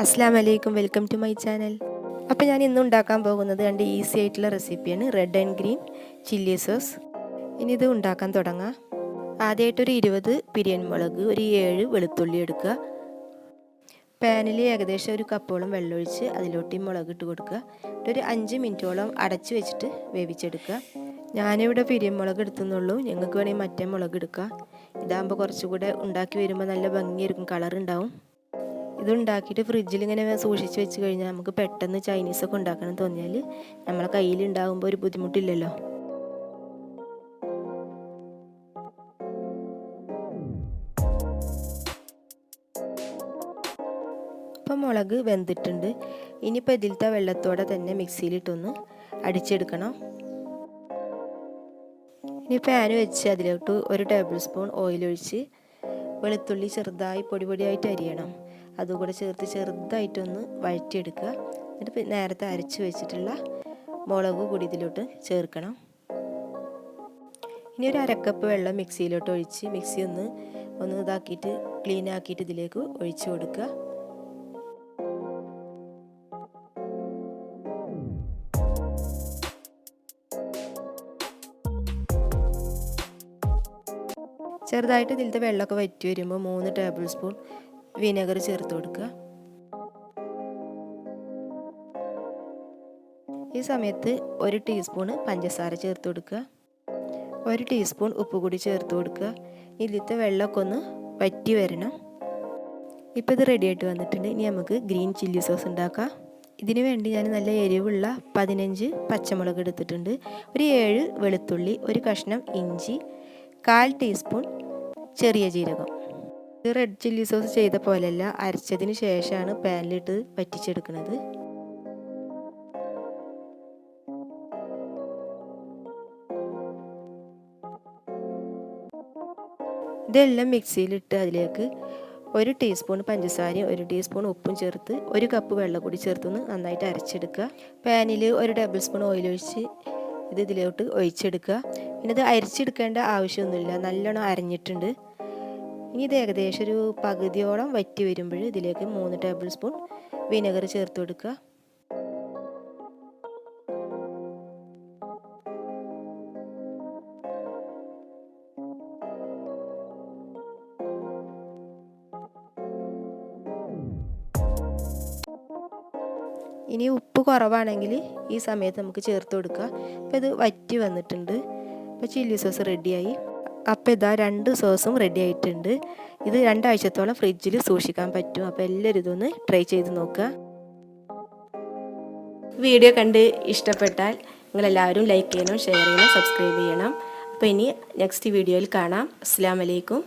अस्सलाम वालेकुम welcome to my channel. അപ്പോൾ ഞാൻ ഇന്ന് ഉണ്ടാക്കാൻ പോകുന്നത് രണ്ട് ഈസി ആയിട്ടുള്ള റെസിപ്പിയാണ് red and green chilli sauce. ഇനി ഇത് ഉണ്ടാക്കാൻ തുടങ്ങാം. ആദ്യമായിട്ട് ഒരു 20 പിരിയൻ മുളക്, ഒരു 7 വെളുത്തുള്ളി എടുക്കുക. പാനിൽ ഏകദേശം ഒരു കപ്പോളം വെള്ളം ഒഴിച്ച് അതിലോട്ട് മുളക് ഇട്ട് കൊടുക്കുക. ഒരു 5 മിനിറ്റോളം അടച്ച് വെച്ചിട്ട് വേവിച്ചെടുക്കുക. ഞാനിവിടെ പിരിയൻ മുളക് എടുത്തുന്നുള്ളൂ, നിങ്ങൾക്ക് വേണമെങ്കിൽ മറ്റേ മുളക് എടുക്കുക. ഇതാകുമ്പോൾ കുറച്ചുകൂടെ ഉണ്ടാക്കി വരുമ്പോൾ നല്ല ഭംഗിയായിരിക്കും, കളർ ഉണ്ടാവും. ഇതുണ്ടാക്കിയിട്ട് ഫ്രിഡ്ജിൽ ഇങ്ങനെ സൂക്ഷിച്ച് വെച്ച് കഴിഞ്ഞാൽ നമുക്ക് പെട്ടെന്ന് ചൈനീസൊക്കെ ഉണ്ടാക്കണം തോന്നിയാൽ നമ്മളെ കയ്യിലുണ്ടാകുമ്പോൾ ഒരു ബുദ്ധിമുട്ടില്ലല്ലോ. അപ്പം മുളക് വെന്തിട്ടുണ്ട്. ഇനിയിപ്പോൾ ഇതിലത്തെ വെള്ളത്തോടെ തന്നെ മിക്സിയിലിട്ടൊന്ന് അടിച്ചെടുക്കണം. ഇനി പാൻ വെച്ച് അതിലോട്ട് 1 ടേബിൾ സ്പൂൺ ഓയിൽ ഒഴിച്ച് വെളുത്തുള്ളി ചെറുതായി പൊടിയായിട്ട് അരിയണം. അതുകൂടെ ചേർത്ത് ചെറുതായിട്ടൊന്ന് വഴറ്റിയെടുക്കുക. എന്നിട്ട് നേരത്തെ അരച്ച് വെച്ചിട്ടുള്ള മുളക് കൂടി ഇതിലോട്ട് ചേർക്കണം. ഇനി ഒരു അരക്കപ്പ് വെള്ളം മിക്സിയിലോട്ട് ഒഴിച്ച് മിക്സി ഒന്ന് ഇതാക്കിയിട്ട് ക്ലീൻ ആക്കിയിട്ട് ഇതിലേക്ക് ഒഴിച്ചു കൊടുക്കുക. ചെറുതായിട്ട് ഇതിലത്തെ വെള്ളമൊക്കെ വറ്റി വരുമ്പോൾ 3 ടേബിൾ സ്പൂൺ വിനെഗർ ചേർത്ത് കൊടുക്കുക. ഈ സമയത്ത് 1 ടീസ്പൂണ് പഞ്ചസാര ചേർത്ത് കൊടുക്കുക. 1 ടീസ്പൂൺ ഉപ്പ് കൂടി ചേർത്ത് കൊടുക്കുക. ഇതിലത്തെ വെള്ളമൊക്കെ ഒന്ന് വറ്റി വരണം. ഇപ്പോൾ ഇത് റെഡി ആയിട്ട് വന്നിട്ടുണ്ട്. ഇനി നമുക്ക് ഗ്രീൻ ചില്ലി സോസ് ഉണ്ടാക്കാം. ഇതിന് വേണ്ടി ഞാൻ നല്ല എരിവുള്ള 15 പച്ചമുളക് എടുത്തിട്ടുണ്ട്. ഒരു 7 വെളുത്തുള്ളി, ഒരു കഷ്ണം ഇഞ്ചി, 1/4 ടീസ്പൂൺ ചെറിയ ജീരകം. ഇത് റെഡ് ചില്ലി സോസ് ചെയ്ത പോലെയല്ല, അരച്ചതിന് ശേഷമാണ് പാനിലിട്ട് വറ്റിച്ചെടുക്കുന്നത്. ഇതെല്ലാം മിക്സിയിലിട്ട് അതിലേക്ക് 1 ടീസ്പൂൺ പഞ്ചസാരയും 1 ടീസ്പൂൺ ഉപ്പും ചേർത്ത് 1 കപ്പ് വെള്ളം കൂടി ചേർത്തൊന്ന് നന്നായിട്ട് അരച്ചെടുക്കുക. പാനിൽ 1 ടേബിൾ സ്പൂൺ ഓയിൽ ഒഴിച്ച് ഇതിലോട്ട് ഒഴിച്ചെടുക്കുക. പിന്നെ ഇത് അരിച്ചെടുക്കേണ്ട ആവശ്യമൊന്നുമില്ല, നല്ലോണം അരഞ്ഞിട്ടുണ്ട്. ഇനി ഇത് ഏകദേശം ഒരു പകുതിയോളം വറ്റി വരുമ്പോൾ ഇതിലേക്ക് 3 ടേബിൾ സ്പൂൺ വിനെഗർ ചേർത്ത് കൊടുക്കുക. ഇനി ഉപ്പ് കുറവാണെങ്കിൽ ഈ സമയത്ത് നമുക്ക് ചേർത്ത് കൊടുക്കുക. അപ്പോൾ ഇത് വറ്റി വന്നിട്ടുണ്ട്. അപ്പോൾ ചില്ലി സോസ് റെഡിയായി. അപ്പോൾ ഇതാ 2 സോസും റെഡി ആയിട്ടുണ്ട്. ഇത് 2 ആഴ്ചത്തോളം ഫ്രിഡ്ജിൽ സൂക്ഷിക്കാൻ പറ്റും. അപ്പോൾ എല്ലാവരും ഇതൊന്ന് ട്രൈ ചെയ്ത് നോക്കുക. വീഡിയോ കണ്ട് ഇഷ്ടപ്പെട്ടാൽ നിങ്ങളെല്ലാവരും ലൈക്ക് ചെയ്യണം, ഷെയർ ചെയ്യണം, സബ്സ്ക്രൈബ് ചെയ്യണം. അപ്പോൾ ഇനി നെക്സ്റ്റ് വീഡിയോയിൽ കാണാം. അസ്സലാമു അലൈക്കും.